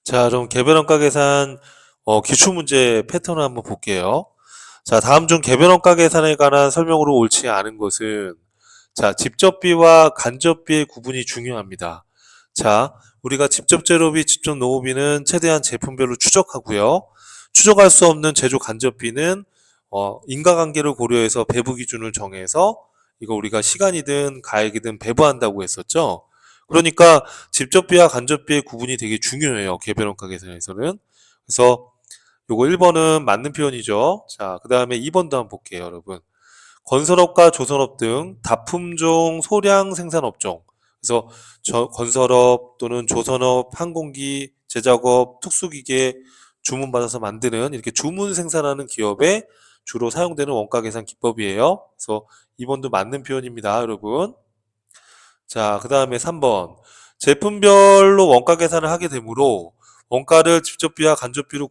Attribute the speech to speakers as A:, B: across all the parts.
A: 자, 그럼 개별 원가 계산 기출문제 패턴을 한번 볼게요. 자, 다음 중 개별 원가 계산에 관한 설명으로 옳지 않은 것은 자, 직접비와 간접비의 구분이 중요합니다. 자, 우리가 직접 재료비, 직접 노후비는 최대한 제품별로 추적하고요. 추적할 수 없는 제조 간접비는 인과관계를 고려해서 배부 기준을 정해서 이거 우리가 시간이든 가액이든 배부한다고 했었죠. 그러니까 직접비와 간접비의 구분이 되게 중요해요. 개별원가 계산에서는. 그래서 요거 1번은 맞는 표현이죠. 자, 그 다음에 2번도 한번 볼게요, 여러분. 건설업과 조선업 등 다품종 소량 생산 업종. 그래서 건설업 또는 조선업, 항공기, 제작업, 특수기계 주문받아서 만드는 이렇게 주문 생산하는 기업에 주로 사용되는 원가 계산 기법이에요. 그래서 2번도 맞는 표현입니다, 여러분. 자, 그 다음에 3번. 제품별로 원가 계산을 하게 되므로 원가를 직접비와 간접비로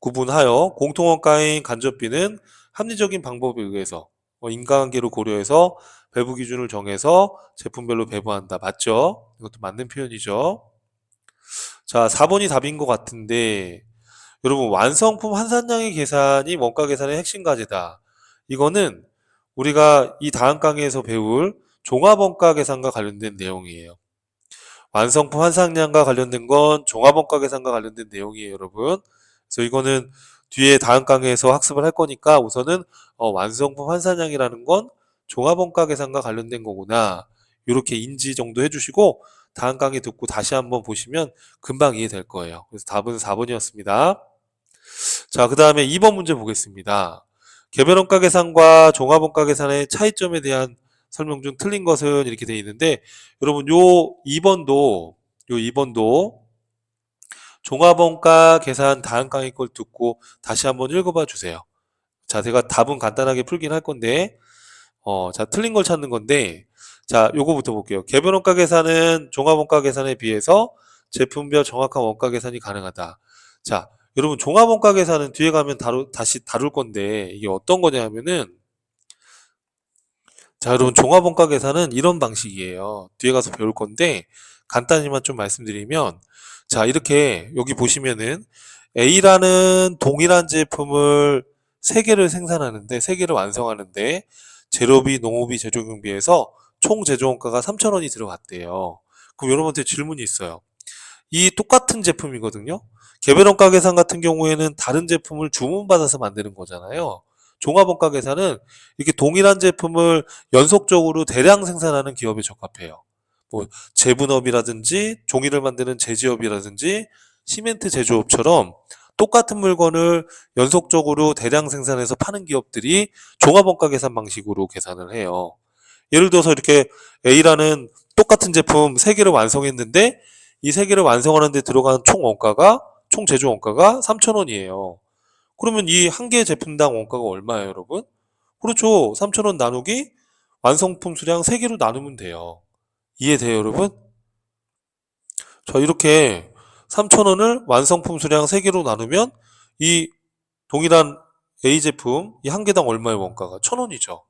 A: 구분하여 공통원가인 간접비는 합리적인 방법에 의해서 인과관계를 고려해서 배부 기준을 정해서 제품별로 배부한다. 맞죠? 이것도 맞는 표현이죠. 자, 4번이 답인 것 같은데 여러분 완성품 환산량의 계산이 원가 계산의 핵심 과제다. 이거는 우리가 이 다음 강의에서 배울 종합원가 계산과 관련된 내용이에요. 완성품 환산량과 관련된 건 종합원가 계산과 관련된 내용이에요, 여러분. 그래서 이거는 뒤에 다음 강의에서 학습을 할 거니까 우선은 완성품 환산량이라는 건 종합원가 계산과 관련된 거구나. 이렇게 인지 정도 해주시고 다음 강의 듣고 다시 한번 보시면 금방 이해될 거예요. 그래서 답은 4번이었습니다. 자, 그 다음에 2번 문제 보겠습니다. 개별원가 계산과 종합원가 계산의 차이점에 대한 설명 중 틀린 것은 이렇게 되어 있는데 여러분 요 2번도 종합원가 계산 다음 강의 걸 듣고 다시 한번 읽어봐 주세요. 자, 제가 답은 간단하게 풀긴 할 건데 자, 틀린 걸 찾는 건데 자, 요거부터 볼게요. 개별원가 계산은 종합원가 계산에 비해서 제품별 정확한 원가 계산이 가능하다. 자, 여러분 종합원가 계산은 뒤에 가면 다시 다룰 건데 이게 어떤 거냐면은 자, 여러분 종합원가 계산은 이런 방식이에요. 뒤에 가서 배울 건데 간단히만 좀 말씀드리면 자, 이렇게 여기 보시면은 A라는 동일한 제품을 3개를 생산하는데 3개를 완성하는데 재료비, 농업비, 제조경비에서 총 제조원가가 3,000원이 들어갔대요. 그럼 여러분한테 질문이 있어요. 이 똑같은 제품이거든요. 개별원가 계산 같은 경우에는 다른 제품을 주문받아서 만드는 거잖아요. 종합원가 계산은 이렇게 동일한 제품을 연속적으로 대량 생산하는 기업에 적합해요. 뭐 제분업이라든지 종이를 만드는 제지업이라든지 시멘트 제조업처럼 똑같은 물건을 연속적으로 대량 생산해서 파는 기업들이 종합원가 계산 방식으로 계산을 해요. 예를 들어서 이렇게 A라는 똑같은 제품 3개를 완성했는데 이 3개를 완성하는 데 들어간 총 제조 원가가 3,000원이에요. 그러면 이 한 개 제품당 원가가 얼마예요, 여러분? 그렇죠. 3,000원 나누기 완성품 수량 3개로 나누면 돼요. 이해돼요, 여러분? 자, 이렇게 3,000원을 완성품 수량 3개로 나누면 이 동일한 A 제품 이 한 개당 얼마의 원가가 1,000원이죠.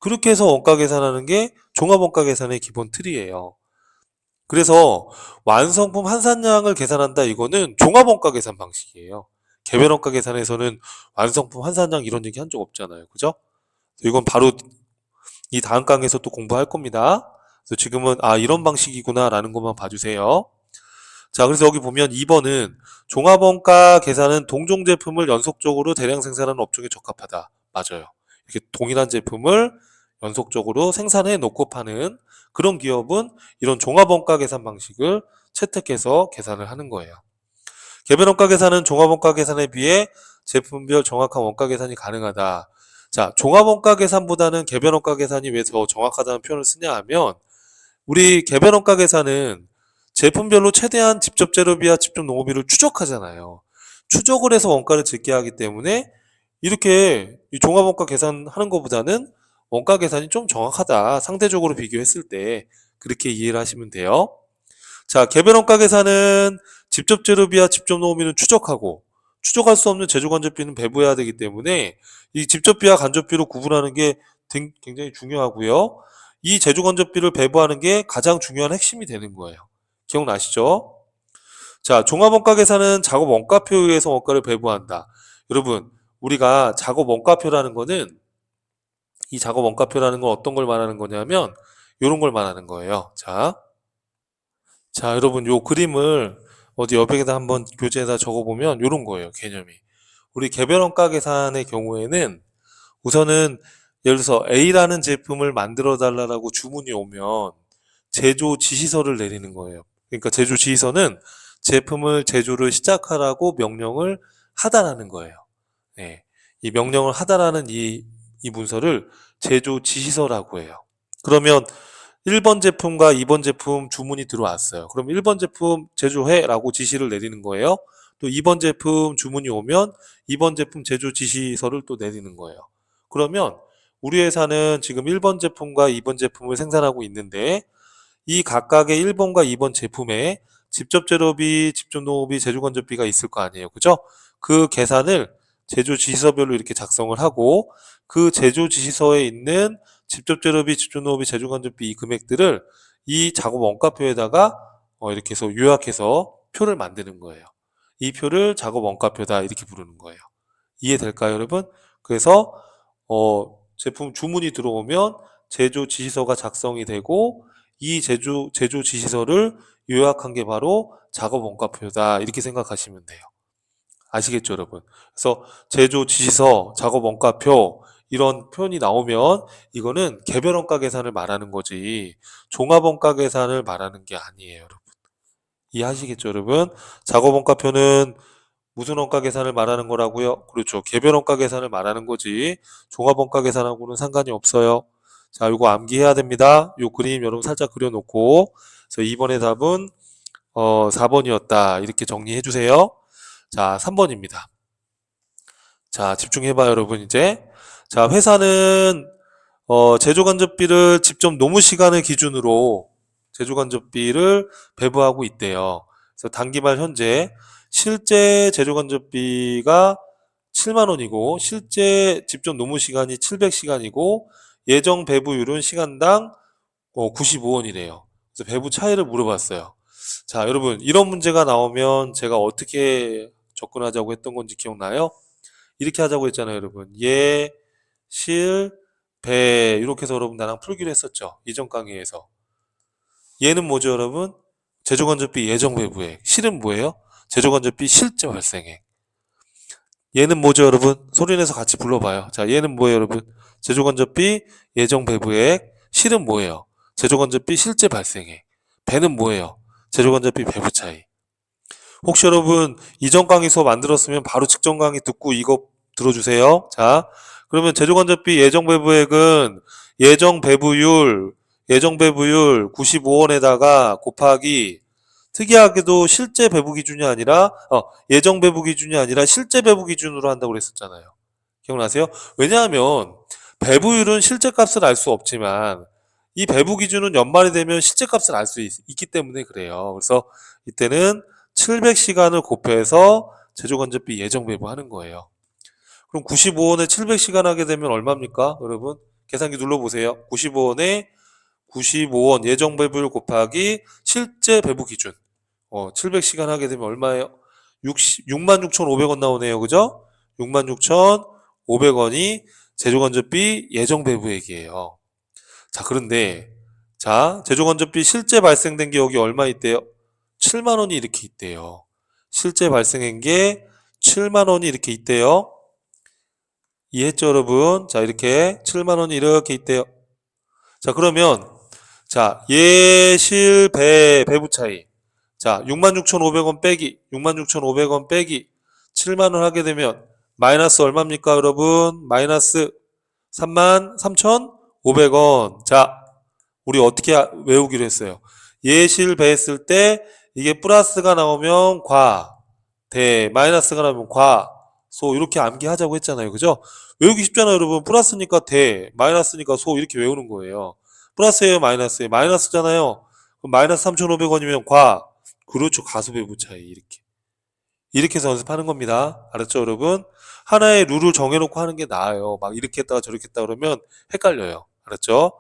A: 그렇게 해서 원가 계산하는 게 종합원가 계산의 기본 틀이에요. 그래서 완성품 환산량을 계산한다 이거는 종합원가 계산 방식이에요. 개별원가 계산에서는 완성품 환산량 이런 얘기 한 적 없잖아요. 그죠? 이건 바로 이 다음 강에서 또 공부할 겁니다. 그래서 지금은 이런 방식이구나 라는 것만 봐주세요. 자, 그래서 여기 보면 2번은 종합원가 계산은 동종 제품을 연속적으로 대량 생산하는 업종에 적합하다. 맞아요. 이렇게 동일한 제품을 연속적으로 생산해 놓고 파는 그런 기업은 이런 종합원가 계산 방식을 채택해서 계산을 하는 거예요. 개별원가 계산은 종합원가 계산에 비해 제품별 정확한 원가 계산이 가능하다. 자, 종합원가 계산보다는 개별원가 계산이 왜 더 정확하다는 표현을 쓰냐 하면 우리 개별원가 계산은 제품별로 최대한 직접 재료비와 직접 농업비를 추적하잖아요. 추적을 해서 원가를 짓게 하기 때문에 이렇게 이 종합원가 계산하는 것보다는 원가 계산이 좀 정확하다. 상대적으로 비교했을 때 그렇게 이해를 하시면 돼요. 자, 개별원가 계산은 직접 재료비와 직접 농업비는 추적하고 추적할 수 없는 제조간접비는 배부해야 되기 때문에 이 직접비와 간접비로 구분하는 게 굉장히 중요하고요. 이 제조간접비를 배부하는 게 가장 중요한 핵심이 되는 거예요. 기억나시죠? 자, 종합원가 계산은 작업 원가표에 의해서 원가를 배부한다. 여러분, 우리가 작업 원가표라는 거는 이 작업 원가표라는 건 어떤 걸 말하는 거냐면 이런 걸 말하는 거예요. 자, 여러분 요 그림을 어디 여백에다 한번 교재에다 적어보면 이런 거예요. 개념이. 우리 개별 원가 계산의 경우에는 우선은 예를 들어서 A라는 제품을 만들어 달라고 주문이 오면 제조 지시서를 내리는 거예요. 그러니까 제조 지시서는 제품을 제조를 시작하라고 명령을 하다라는 거예요. 네. 이 명령을 하다라는 이 문서를 제조 지시서라고 해요. 그러면 1번 제품과 2번 제품 주문이 들어왔어요. 그럼 1번 제품 제조해라고 지시를 내리는 거예요. 또 2번 제품 주문이 오면 2번 제품 제조 지시서를 또 내리는 거예요. 그러면 우리 회사는 지금 1번 제품과 2번 제품을 생산하고 있는데 이 각각의 1번과 2번 제품에 직접 재료비, 직접 농업비, 제조 건조비가 있을 거 아니에요. 그죠? 그 계산을 제조 지시서별로 이렇게 작성을 하고 그 제조 지시서에 있는 직접 재료비, 직접 농업비, 제조 건조비 이 금액들을 이 작업 원가표에다가 이렇게 해서 요약해서 표를 만드는 거예요. 이 표를 작업 원가표다 이렇게 부르는 거예요. 이해될까요, 여러분? 그래서 제품 주문이 들어오면 제조 지시서가 작성이 되고 이 제조 지시서를 요약한 게 바로 작업 원가표다 이렇게 생각하시면 돼요. 아시겠죠, 여러분? 그래서 제조 지시서, 작업 원가표 이런 표현이 나오면 이거는 개별 원가 계산을 말하는 거지 종합 원가 계산을 말하는 게 아니에요, 여러분. 이해하시겠죠, 여러분? 작업 원가표는 무슨 원가 계산을 말하는 거라고요? 그렇죠. 개별 원가 계산을 말하는 거지. 종합 원가 계산하고는 상관이 없어요. 자, 이거 암기해야 됩니다. 요 그림 여러분 살짝 그려놓고. 그래서 이번의 답은 4번이었다. 이렇게 정리해 주세요. 자, 3번입니다. 자, 집중해봐요, 여러분, 이제. 자, 회사는 제조간접비를 직접 노무 시간을 기준으로 제조간접비를 배부하고 있대요. 그래서 단기말 현재 실제 제조간접비가 7만 원이고 실제 직접 노무 시간이 700시간이고 예정 배부율은 시간당 95원이래요. 그래서 배부 차이를 물어봤어요. 자, 여러분 이런 문제가 나오면 제가 어떻게 접근하자고 했던 건지 기억나요? 이렇게 하자고 했잖아요, 여러분. 예, 실, 배 이렇게 해서 여러분 나랑 풀기로 했었죠. 이전 강의에서. 얘는 뭐죠, 여러분? 제조건조비 예정 배부액. 실은 뭐예요? 제조건조비 실제 발생액. 얘는 뭐죠, 여러분? 소리 내서 같이 불러봐요. 자, 얘는 뭐예요, 여러분? 제조건조비 예정 배부액. 실은 뭐예요? 제조건조비 실제 발생액. 배는 뭐예요? 제조건조비 배부 차이. 혹시 여러분 이전 강의 수업 안 들었으면 바로 직전 강의 듣고 이거 들어주세요. 자, 그러면 제조건조비 예정 배부액은 예정 배부율 95원에다가 곱하기 특이하게도 실제 배부 기준이 아니라 예정 배부 기준이 아니라 실제 배부 기준으로 한다고 그랬었잖아요. 기억나세요? 왜냐하면 배부율은 실제 값을 알 수 없지만 이 배부 기준은 연말이 되면 실제 값을 알 수 있기 때문에 그래요. 그래서 이때는 700시간을 곱해서 제조건조비 예정 배부하는 거예요. 그럼 95원에 700시간 하게 되면 얼마입니까? 여러분 계산기 눌러보세요. 95원 예정 배부율 곱하기 실제 배부 기준 700시간 하게 되면 얼마예요? 66,500원 나오네요. 그죠? 66,500원이 제조건조비 예정 배부액이에요. 자, 그런데 자, 제조건조비 실제 발생된 게 여기 얼마 있대요? 7만 원이 이렇게 있대요. 실제 발생한 게 7만 원이 이렇게 있대요. 이해했죠, 여러분? 자, 이렇게 7만 원이 이렇게 있대요. 자, 그러면 자, 예실 배부 차이. 자, 66,500원 빼기 66,500원 빼기 7만 원 하게 되면 마이너스 얼마입니까, 여러분? 마이너스 33,500원. 자, 우리 어떻게 외우기로 했어요? 예실 배 했을 때 이게 플러스가 나오면 과, 대, 마이너스가 나오면 과, 소 이렇게 암기하자고 했잖아요. 그죠? 외우기 쉽잖아요, 여러분. 플러스니까 대, 마이너스니까 소 이렇게 외우는 거예요. 플러스예요, 마이너스예요? 마이너스잖아요. 그럼 마이너스 3,500원이면 과, 그렇죠. 가소배부 차이 이렇게 해서 연습하는 겁니다. 알았죠, 여러분? 하나의 룰을 정해놓고 하는 게 나아요. 막 이렇게 했다가 저렇게 했다 그러면 헷갈려요. 알았죠?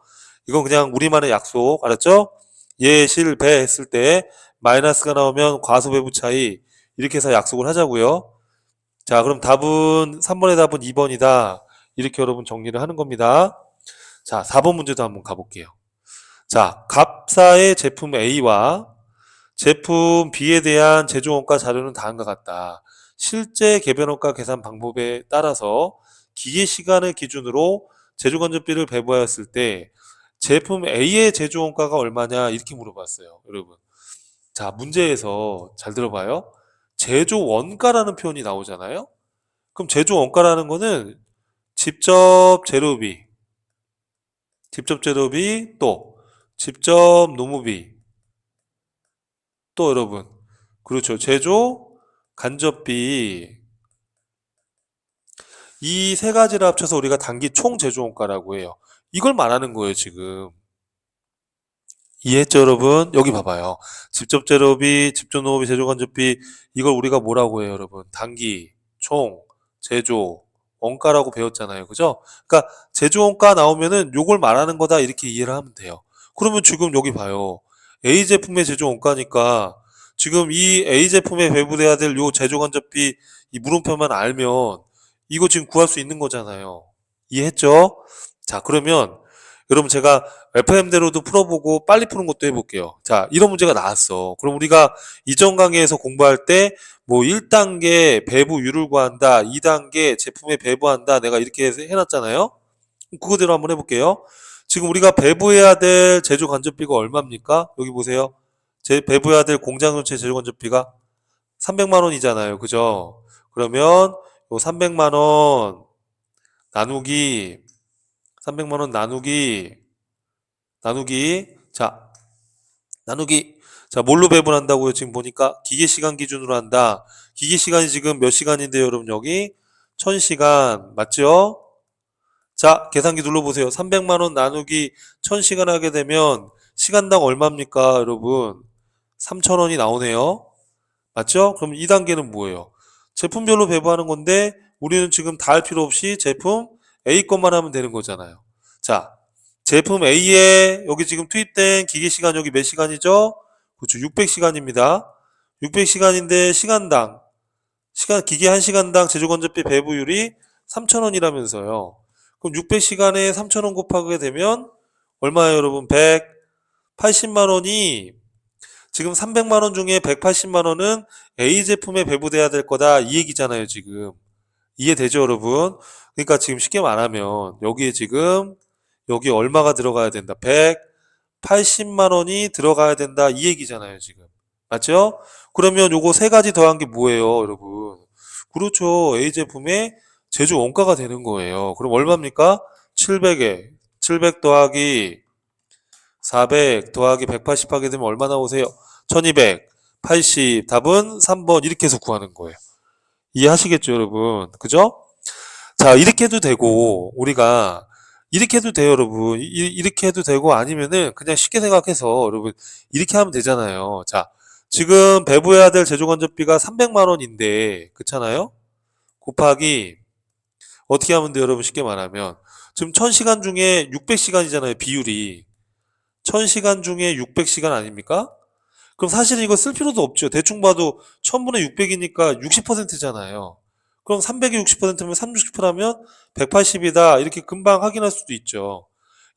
A: 이건 그냥 우리만의 약속. 알았죠? 예, 실, 배 했을 때 마이너스가 나오면 과소 배부 차이 이렇게 해서 약속을 하자고요. 자, 그럼 답은 3번의 답은 2번이다. 이렇게 여러분 정리를 하는 겁니다. 자, 4번 문제도 한번 가볼게요. 자, 갑사의 제품 A와 제품 B에 대한 제조원가 자료는 다음과 같다. 실제 개변원가 계산 방법에 따라서 기계 시간을 기준으로 제조건조비를 배부하였을 때 제품 A의 제조원가가 얼마냐 이렇게 물어봤어요. 여러분. 자, 문제에서 잘 들어봐요. 제조원가라는 표현이 나오잖아요. 그럼 제조원가라는 거는 직접 재료비, 또 직접 노무비, 또 여러분 그렇죠. 제조 간접비 이 세 가지를 합쳐서 우리가 단기 총 제조원가라고 해요. 이걸 말하는 거예요, 지금. 이해했죠, 여러분? 여기 봐봐요. 직접 재료비, 직접 노무비, 제조 간접비 이걸 우리가 뭐라고 해요, 여러분? 단기, 총, 제조, 원가라고 배웠잖아요. 그죠? 그러니까 제조 원가 나오면은 요걸 말하는 거다 이렇게 이해를 하면 돼요. 그러면 지금 여기 봐요. A 제품의 제조 원가니까 지금 이 A 제품에 배부돼야 될 요 제조 간접비 이 물음표만 알면 이거 지금 구할 수 있는 거잖아요. 이해했죠? 자, 그러면 여러분 제가 FM대로도 풀어보고 빨리 푸는 것도 해볼게요. 자, 이런 문제가 나왔어. 그럼 우리가 이전 강의에서 공부할 때 뭐 1단계 배부율을 구한다, 2단계 제품에 배부한다, 내가 이렇게 해놨잖아요. 그거대로 한번 해볼게요. 지금 우리가 배부해야 될 제조 간접비가 얼마입니까? 여기 보세요. 배부해야 될 공장 전체 제조 간접비가 300만 원이잖아요. 그죠? 그러면 요 300만 원 나누기 300만 원 나누기 자 나누기 자 뭘로 배분한다고요? 지금 보니까 기계시간 기준으로 한다. 기계시간이 지금 몇 시간인데요, 여러분? 여기 1000시간 맞죠? 자, 계산기 눌러보세요. 300만 원 나누기 1000시간 하게 되면 시간당 얼마입니까, 여러분? 3000원이 나오네요. 맞죠? 그럼 2단계는 뭐예요? 제품별로 배부하는 건데 우리는 지금 다 할 필요 없이 제품 A 것만 하면 되는 거잖아요. 자, 제품 A에 여기 지금 투입된 기계시간 여기 몇 시간이죠? 그렇죠. 600시간입니다. 600시간인데 기계 1시간당 제조건조비 배부율이 3,000원이라면서요. 그럼 600시간에 3,000원 곱하게 되면 얼마예요, 여러분? 180만 원이 지금 300만 원 중에 180만 원은 A 제품에 배부돼야 될 거다 이 얘기잖아요, 지금. 이해되죠, 여러분? 그러니까 지금 쉽게 말하면 여기에 지금 여기 얼마가 들어가야 된다? 180만 원이 들어가야 된다 이 얘기잖아요, 지금. 맞죠? 그러면 요거 세 가지 더한 게 뭐예요, 여러분? 그렇죠. A 제품의 제조 원가가 되는 거예요. 그럼 얼마입니까? 700에 700 더하기 400 더하기 180 하게 되면 얼마 나오세요? 1280. 답은 3번 이렇게 해서 구하는 거예요. 이해하시겠죠, 여러분? 그죠? 자, 이렇게 해도 되고 우리가 이렇게 해도 돼요, 여러분. 이렇게 해도 되고 아니면은 그냥 쉽게 생각해서 여러분 이렇게 하면 되잖아요. 자, 지금 배부해야 될 제조건조비가 300만 원인데 그렇잖아요? 곱하기 어떻게 하면 돼요, 여러분? 쉽게 말하면 지금 1000시간 중에 600시간이잖아요, 비율이. 1000시간 중에 600시간 아닙니까? 그럼 사실은 이거 쓸 필요도 없죠. 대충 봐도 1000분의 600이니까 60%잖아요. 그럼 300의 60%면 30하면 180이다. 이렇게 금방 확인할 수도 있죠.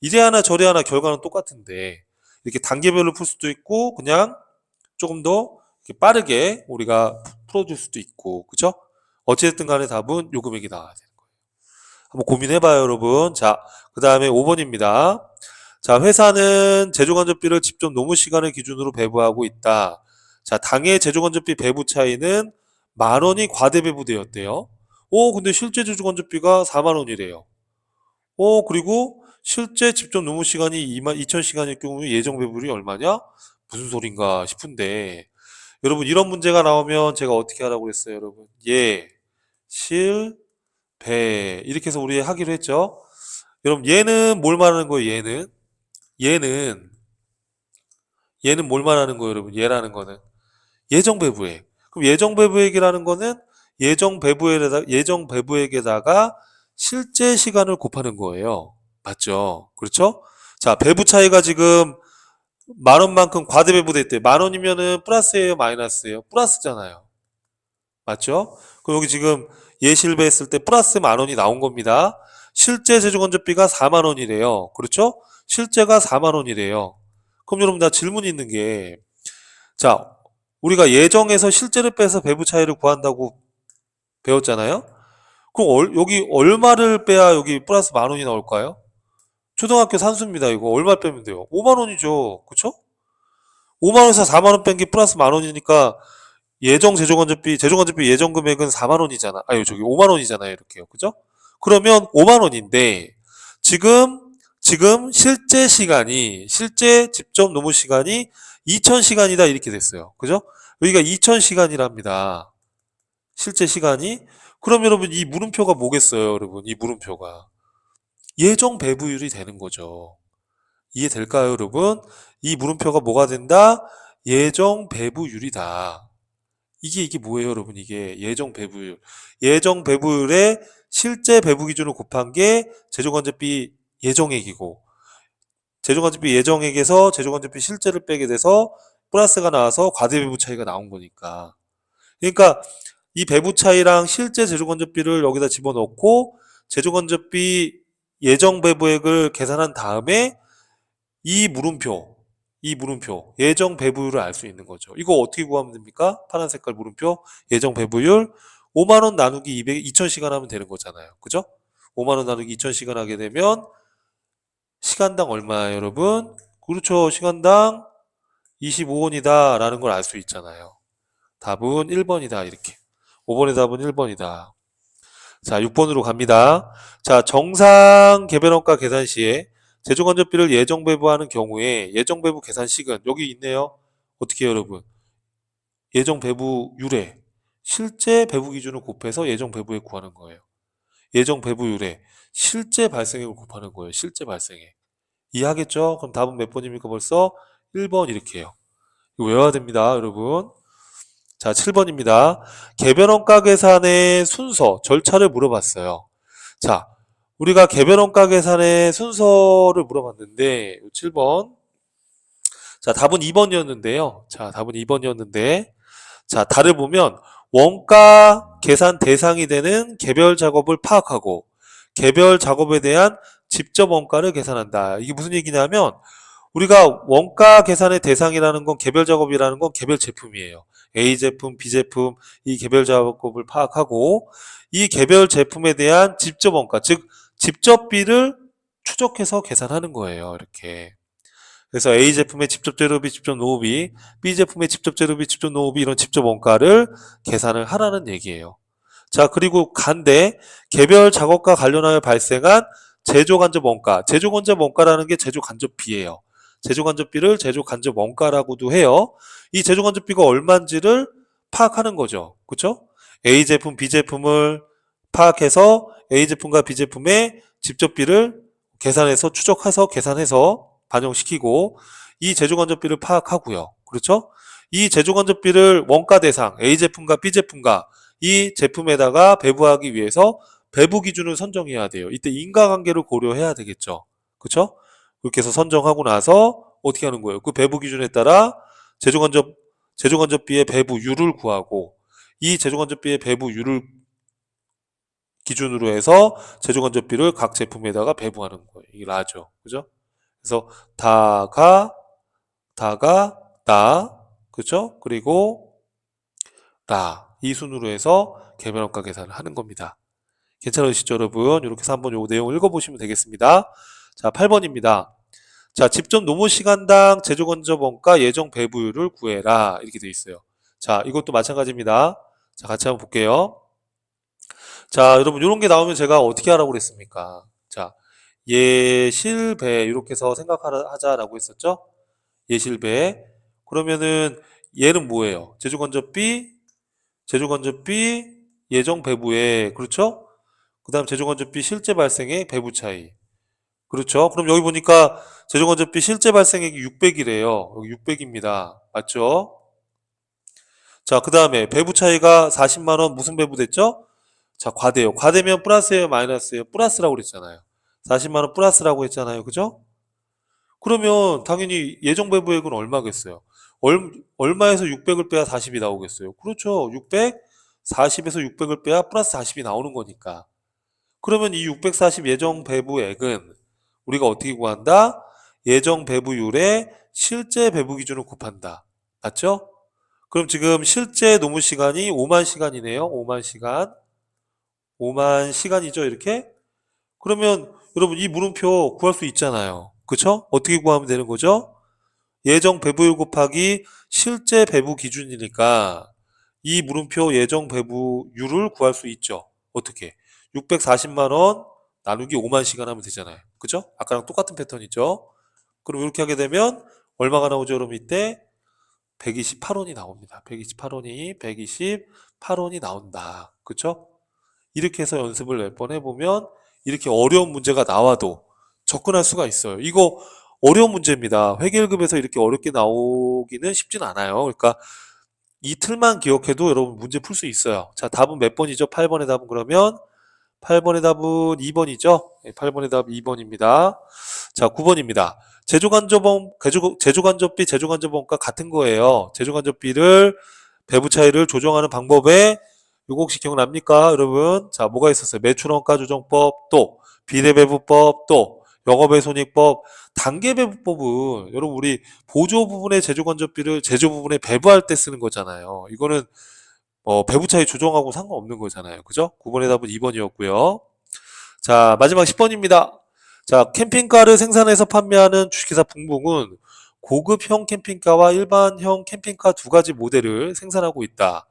A: 이래 하나 저래 하나 결과는 똑같은데 이렇게 단계별로 풀 수도 있고 그냥 조금 더 이렇게 빠르게 우리가 풀어줄 수도 있고 그죠? 어찌됐든 간에 답은 요 금액이 나와야 되는 거예요. 한번 고민해봐요, 여러분. 자, 그 다음에 5번입니다. 자, 회사는 제조간접비를 직접 노무 시간을 기준으로 배부하고 있다. 자, 당해 제조간접비 배부 차이는 10,000원이 과대 배부되었대요. 근데 실제 제조간접비가 40,000원이래요. 그리고 실제 직접 노무 시간이 22,000시간일 경우 예정 배부율이 얼마냐? 무슨 소린가 싶은데 여러분 이런 문제가 나오면 제가 어떻게 하라고 그랬어요, 여러분? 예, 실, 배 이렇게 해서 우리 하기로 했죠. 여러분 얘는 뭘 말하는 거예요? 얘는 얘는 뭘 말하는 거예요, 여러분? 얘라는 거는 예정 배부액. 그럼 예정 배부액이라는 거는 예정 배부액에다가 실제 시간을 곱하는 거예요. 맞죠? 그렇죠? 자, 배부 차이가 지금 만 원만큼 과대배부됐대. 만 원이면은 플러스예요, 마이너스예요? 플러스잖아요. 맞죠? 그럼 여기 지금 예실배 했을 때 플러스 만 원이 나온 겁니다. 실제 제조건조비가 4만 원이래요. 그렇죠? 실제가 4만 원이래요. 그럼 여러분 나 질문이 있는 게, 자, 우리가 예정에서 실제를 빼서 배부 차이를 구한다고 배웠잖아요? 그럼 여기 얼마를 빼야 여기 플러스 만 원이 나올까요? 초등학교 산수입니다. 이거 얼마 빼면 돼요? 5만 원이죠. 그쵸? 5만 원에서 4만 원 뺀 게 플러스 만 원이니까 예정 제조건조비 예정 금액은 4만 원이잖아. 아유, 저기 5만 원이잖아요. 이렇게요. 그죠? 그러면 5만 원인데, 지금 실제 직접 노무 시간이 2,000시간이다. 이렇게 됐어요. 그죠? 여기가 2,000시간이랍니다. 실제 시간이. 그럼 여러분, 이 물음표가 뭐겠어요? 여러분, 이 물음표가. 예정 배부율이 되는 거죠. 이해될까요, 여러분? 이 물음표가 뭐가 된다? 예정 배부율이다. 이게 뭐예요, 여러분? 이게 예정 배부율. 예정 배부율에 실제 배부 기준을 곱한 게 제조건조비 예정액이고, 제조건조비 예정액에서 제조건조비 실제를 빼게 돼서 플러스가 나와서 과대배부 차이가 나온 거니까. 그러니까 이 배부 차이랑 실제 제조건조비를 여기다 집어넣고 제조건조비 예정 배부액을 계산한 다음에 이 물음표, 이 물음표, 예정 배부율을 알 수 있는 거죠. 이거 어떻게 구하면 됩니까? 파란 색깔 물음표, 예정 배부율, 5만 원 나누기 2,000시간 하면 되는 거잖아요. 그죠? 5만 원 나누기 2,000시간 하게 되면 시간당 얼마예요, 여러분? 그렇죠. 시간당 25원이다 라는 걸 알 수 있잖아요. 답은 1번이다, 이렇게. 5번의 답은 1번이다. 자, 6번으로 갑니다. 자, 정상 개별원가 계산 시에 제조건조비를 예정 배부하는 경우에 예정 배부 계산식은 여기 있네요. 어떻게 해요, 여러분? 예정 배부율에 실제 배부 기준을 곱해서 예정 배부액 구하는 거예요. 예정 배부율에 실제 발생액을 곱하는 거예요. 실제 발생액. 이해하겠죠? 그럼 답은 몇 번입니까? 벌써 1번 이렇게 해요. 이거 외워야 됩니다, 여러분. 자, 7번입니다. 개별원가 계산의 순서, 절차를 물어봤어요. 자, 우리가 개별원가 계산의 순서를 물어봤는데 7번. 자, 답은 2번이었는데요. 자, 답은 2번이었는데, 자, 답을 보면 원가 계산 대상이 되는 개별 작업을 파악하고 개별 작업에 대한 직접 원가를 계산한다. 이게 무슨 얘기냐면 우리가 원가 계산의 대상이라는 건 개별 작업이라는 건 개별 제품이에요. A 제품, B 제품, 이 개별 작업을 파악하고 이 개별 제품에 대한 직접 원가, 즉 직접비를 추적해서 계산하는 거예요. 이렇게. 그래서 A 제품의 직접 재료비, 직접 노후비, B 제품의 직접 재료비, 직접 노후비 이런 직접 원가를 계산을 하라는 얘기예요. 자, 그리고 간대 개별 작업과 관련하여 발생한 제조 간접 원가. 제조 간접 원가라는 게 제조 간접비예요. 제조 간접비를 제조 간접 원가라고도 해요. 이 제조 간접비가 얼마인지를 파악하는 거죠. 그렇죠? A 제품, B 제품을 파악해서 A 제품과 B 제품의 직접비를 계산해서 추적해서 계산해서 반영시키고 이 제조간접비를 파악하고요. 그렇죠? 이 제조간접비를 원가 대상 A 제품과 B 제품과 이 제품에다가 배부하기 위해서 배부 기준을 선정해야 돼요. 이때 인과관계를 고려해야 되겠죠. 그렇죠? 그렇게 해서 선정하고 나서 어떻게 하는 거예요? 그 배부 기준에 따라 제조간접비의 배부율을 구하고 이 제조간접비의 배부율을 기준으로 해서 제조간접비를 각 제품에다가 배부하는 거예요. 이게 라죠. 그죠? 그래서 나, 그죠? 그리고 이 순으로 해서 개별원가 계산을 하는 겁니다. 괜찮으시죠, 여러분? 이렇게 해서 한번 요 내용 읽어보시면 되겠습니다. 자, 8번입니다. 자, 직접 노무 시간당 제조건접 원가 예정 배부율을 구해라. 이렇게 돼 있어요. 자, 이것도 마찬가지입니다. 자, 같이 한번 볼게요. 자, 여러분, 이런 게 나오면 제가 어떻게 하라고 그랬습니까? 자, 예실배, 이렇게 해서 생각하자라고 했었죠? 예실배. 그러면은 얘는 뭐예요? 제조건접비, 예정 배부에, 그렇죠? 그 다음 제조건접비 실제 발생액 배부 차이. 그렇죠? 그럼 여기 보니까 제조건접비 실제 발생액이 600이래요. 여기 600입니다. 맞죠? 자, 그 다음에 배부 차이가 40만원 무슨 배부 됐죠? 자, 과대요. 과대면 플러스예요, 마이너스예요? 플러스라고 그랬잖아요. 40만원 플러스라고 했잖아요. 그죠? 그러면 당연히 예정 배부액은 얼마겠어요? 얼마에서 600을 빼야 40이 나오겠어요? 그렇죠. 600, 40에서 600을 빼야 플러스 40이 나오는 거니까. 그러면 이 640 예정 배부액은 우리가 어떻게 구한다? 예정 배부율의 실제 배부 기준을 곱한다. 맞죠? 그럼 지금 실제 노무 시간이 5만 시간이네요. 5만 시간. 5만 시간이죠, 이렇게? 그러면 여러분 이 물음표 구할 수 있잖아요. 그쵸? 어떻게 구하면 되는 거죠? 예정 배부율 곱하기 실제 배부 기준이니까 이 물음표 예정 배부율을 구할 수 있죠. 어떻게? 640만 원 나누기 5만 시간 하면 되잖아요. 그죠? 아까랑 똑같은 패턴이죠. 그럼 이렇게 하게 되면 얼마가 나오죠? 그럼 이때 128원이 나옵니다. 128원이 나온다. 그쵸? 이렇게 해서 연습을 몇 번 해보면 이렇게 어려운 문제가 나와도 접근할 수가 있어요. 이거 어려운 문제입니다. 회계 1급에서 이렇게 어렵게 나오기는 쉽진 않아요. 그러니까 이 틀만 기억해도 여러분 문제 풀 수 있어요. 자, 답은 몇 번이죠? 8번의 답은 그러면 8번의 답은 2번이죠? 8번의 답 2번입니다. 자, 9번입니다. 제조간접비, 제조간접원가 같은 거예요. 제조간접비를 배부 차이를 조정하는 방법에 요거 혹시 기억납니까, 여러분? 자, 뭐가 있었어요? 매출원가 조정법, 또 비례배부법, 또 영업외 손익법, 단계배부법은 여러분 우리 보조 부분의 제조간접비를 제조 부분에 배부할 때 쓰는 거잖아요. 이거는 배부 차이 조정하고 상관없는 거잖아요. 그죠? 9번의 답은 2번이었고요. 자, 마지막 10번입니다. 자, 캠핑카를 생산해서 판매하는 주식회사 붕붕은 고급형 캠핑카와 일반형 캠핑카 두 가지 모델을 생산하고 있다.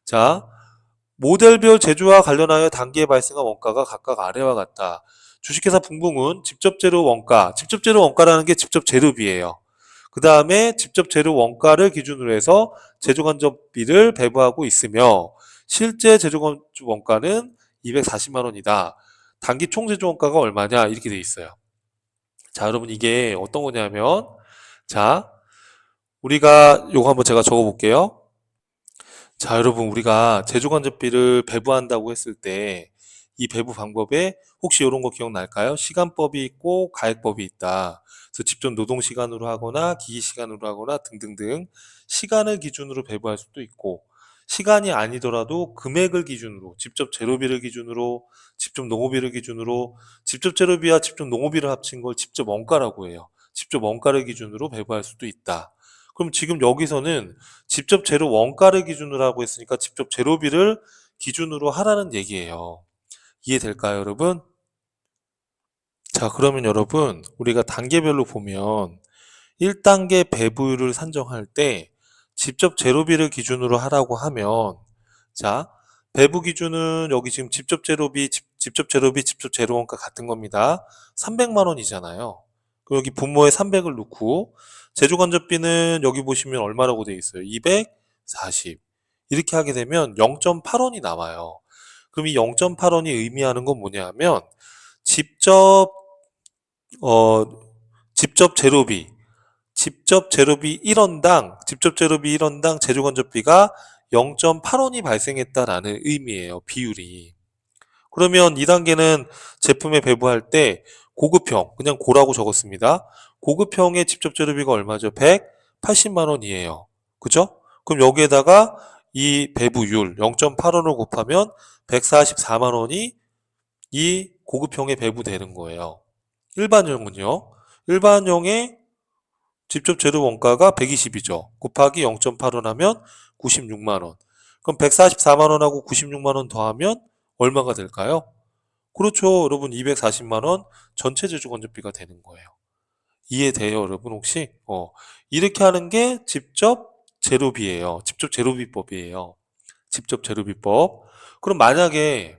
A: 자, 모델별 제조와 관련하여 단기에 발생한 원가가 각각 아래와 같다. 주식회사 붕붕은 직접 재료 원가, 직접 재료 원가라는 게 직접 재료비예요. 그 다음에 직접 재료 원가를 기준으로 해서 제조간접비를 배부하고 있으며 실제 제조간접 원가는 240만 원이다. 단기 총 제조 원가가 얼마냐 이렇게 돼 있어요. 자, 여러분 이게 어떤 거냐면 자, 우리가 요거 한번 제가 적어 볼게요. 자, 여러분 우리가 제조간접비를 배부한다고 했을 때 이 배부 방법에 혹시 이런 거 기억날까요? 시간법이 있고 가액법이 있다. 그래서 직접 노동 시간으로 하거나 기기 시간으로 하거나 등등등 시간을 기준으로 배부할 수도 있고 시간이 아니더라도 금액을 기준으로 직접 재료비를 기준으로 직접 농업비를 기준으로 직접 재료비와 직접 농업비를 합친 걸 직접 원가라고 해요. 직접 원가를 기준으로 배부할 수도 있다. 그럼 지금 여기서는 직접 재료 원가를 기준으로 하고 있으니까 직접 재료비를 기준으로 하라는 얘기예요. 이해될까요, 여러분? 자, 그러면 여러분, 우리가 단계별로 보면 1단계 배부율을 산정할 때 직접 재료비를 기준으로 하라고 하면 자, 배부 기준은 여기 지금 직접 재료비, 직접 재료원가 같은 겁니다. 300만 원이잖아요. 그럼 여기 분모에 300을 넣고 제조간접비는 여기 보시면 얼마라고 되어 있어요? 240. 이렇게 하게 되면 0.8원이 나와요. 그럼 이 0.8원이 의미하는 건 뭐냐면 직접 어 직접 재료비 직접 재료비 1원당 제조건조비가 0.8원이 발생했다라는 의미예요. 비율이. 그러면 2단계는 제품에 배부할 때 고급형, 그냥 고라고 적었습니다. 고급형의 직접 재료비가 얼마죠? 180만 원이에요. 그죠? 그럼 여기에다가 이 배부율 0.8원을 곱하면 144만 원이 이 고급형에 배부되는 거예요. 일반형은요. 일반형의 직접 재료 원가가 120이죠. 곱하기 0.8원 하면 96만 원. 그럼 144만 원하고 96만 원 더하면 얼마가 될까요? 그렇죠. 여러분 240만 원 전체 제조 건조비가 되는 거예요. 이해돼요, 여러분 혹시? 이렇게 하는 게 직접 재료비예요. 직접 재료비법이에요. 직접 재료비법. 그럼 만약에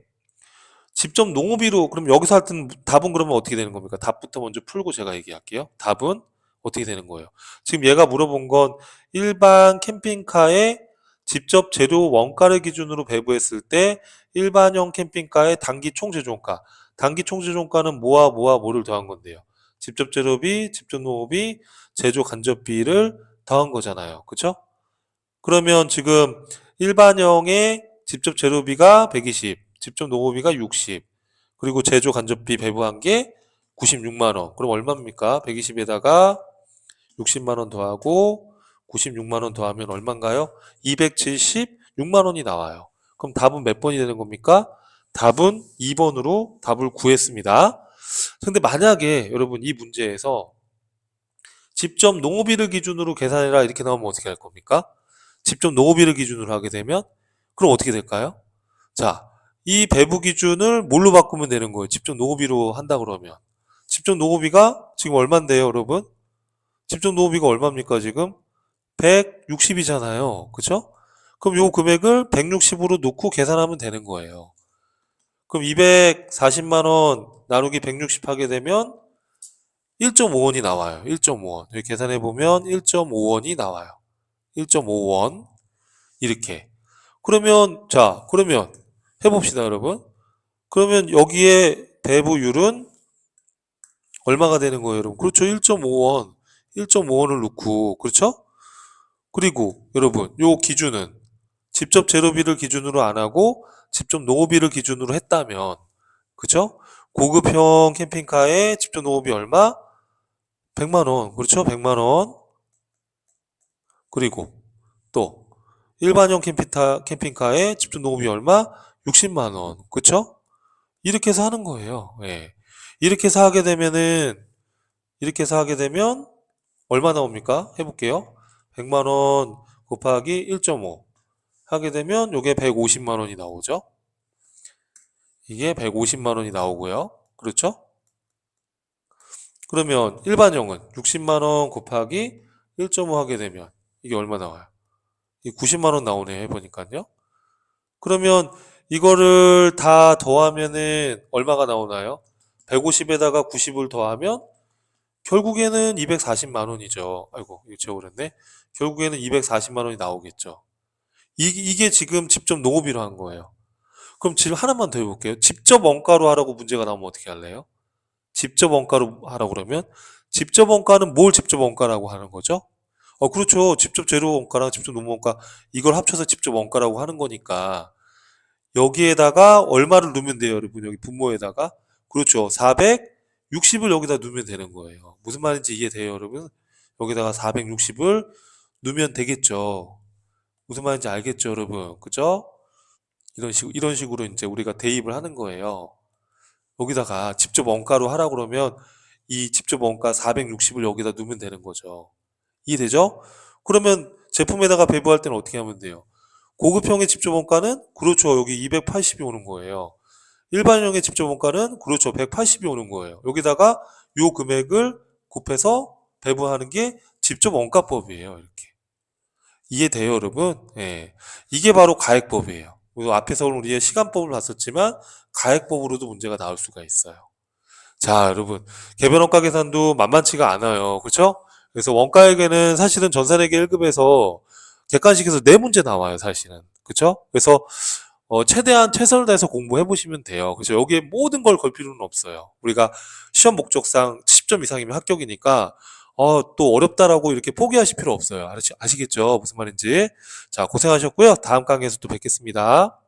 A: 직접 농업비로 그럼 여기서 하여튼 답은 그러면 어떻게 되는 겁니까? 답부터 먼저 풀고 제가 얘기할게요. 답은 어떻게 되는 거예요? 지금 얘가 물어본 건 일반 캠핑카의 직접 재료 원가를 기준으로 배부했을 때 일반형 캠핑카의 단기 총제조원가. 단기 총제조원가는 뭐와 뭐를 더한 건데요. 직접 재료비, 직접 농업비, 제조 간접비를 더한 거잖아요. 그쵸? 그러면 지금 일반형의 직접 재료비가 120, 직접 농업비가 60, 그리고 제조 간접비 배부한 게 96만 원. 그럼 얼마입니까? 120에다가 60만 원 더하고 96만 원 더하면 얼마인가요? 276만 원이 나와요. 그럼 답은 몇 번이 되는 겁니까? 답은 2번으로 답을 구했습니다. 근데 만약에 여러분 이 문제에서 직접 농업일을 기준으로 계산해라 이렇게 나오면 어떻게 할 겁니까? 직접 농업일을 기준으로 하게 되면 그럼 어떻게 될까요? 자, 이 배부 기준을 뭘로 바꾸면 되는 거예요? 직접 농업일로 한다 그러면. 직접 농업이가 지금 얼만데요, 여러분? 집중 노후비가 얼마입니까, 지금? 160이잖아요. 그쵸? 그럼 요 금액을 160으로 놓고 계산하면 되는 거예요. 그럼 240만 원 나누기 160 하게 되면 1.5원이 나와요. 1.5원. 여기 계산해 보면 1.5원이 나와요. 1.5원. 이렇게. 그러면 해봅시다, 여러분. 그러면 여기에 배부율은 얼마가 되는 거예요, 여러분? 그렇죠. 1.5원. 1.5원을 넣고, 그렇죠? 그리고 여러분, 요 기준은 직접 재료비를 기준으로 안 하고 직접 노후비를 기준으로 했다면, 그쵸? 고급형 캠핑카의 직접 노후비 얼마? 100만 원. 그렇죠? 100만 원. 그리고 또 일반형 캠핑카의 직접 노후비 얼마? 60만 원. 그쵸? 이렇게 해서 하는 거예요. 예. 이렇게 해서 하게 되면 얼마 나옵니까? 해볼게요. 100만 원 곱하기 1.5 하게 되면 요게 150만 원이 나오죠. 이게 150만 원이 나오고요. 그렇죠? 그러면 일반형은 60만 원 곱하기 1.5 하게 되면 이게 얼마 나와요? 이게 90만 원 나오네요. 해보니까요. 그러면 이거를 다 더하면은 얼마가 나오나요? 150에다가 90을 더하면 결국에는 240만 원이죠. 아이고, 이거 지워버렸네. 결국에는 240만 원이 나오겠죠. 이게 지금 직접 농업비로 한 거예요. 그럼 지금 하나만 더 해볼게요. 직접 원가로 하라고 문제가 나오면 어떻게 할래요? 직접 원가로 하라고 그러면 직접 원가는 뭘 직접 원가라고 하는 거죠? 그렇죠. 직접 재료 원가랑 직접 농무 원가 이걸 합쳐서 직접 원가라고 하는 거니까 여기에다가 얼마를 넣으면 돼요, 여러분? 여기 분모에다가 그렇죠. 460을 여기다 넣으면 되는 거예요. 무슨 말인지 이해돼요, 여러분? 여기다가 460을 넣으면 되겠죠. 무슨 말인지 알겠죠, 여러분? 그죠? 이런 식으로 이제 우리가 대입을 하는 거예요. 여기다가 직접 원가로 하라 그러면 이 직접 원가 460을 여기다 넣으면 되는 거죠. 이해되죠? 그러면 제품에다가 배부할 때는 어떻게 하면 돼요? 고급형의 직접 원가는 그렇죠. 여기 280이 오는 거예요. 일반형의 직접 원가는 그렇죠. 180이 오는 거예요. 여기다가 요 금액을 곱해서 배부하는 게 직접 원가법이에요. 이렇게. 이해돼요, 여러분? 예. 이게 바로 가액법이에요. 그리고 앞에서 우리의 시간법을 봤었지만 가액법으로도 문제가 나올 수가 있어요. 자, 여러분. 개별 원가 계산도 만만치가 않아요. 그렇죠? 그래서 원가에게는 사실은 전산회계 1급에서 객관식에서 4문제 나와요, 사실은. 그렇죠? 그래서 최대한 최선을 다해서 공부해 보시면 돼요. 그래서 여기에 모든 걸 걸 필요는 없어요. 우리가 시험 목적상 10점 이상이면 합격이니까 또 어렵다라고 이렇게 포기하실 필요 없어요. 아시겠죠? 무슨 말인지. 자, 고생하셨고요. 다음 강의에서 또 뵙겠습니다.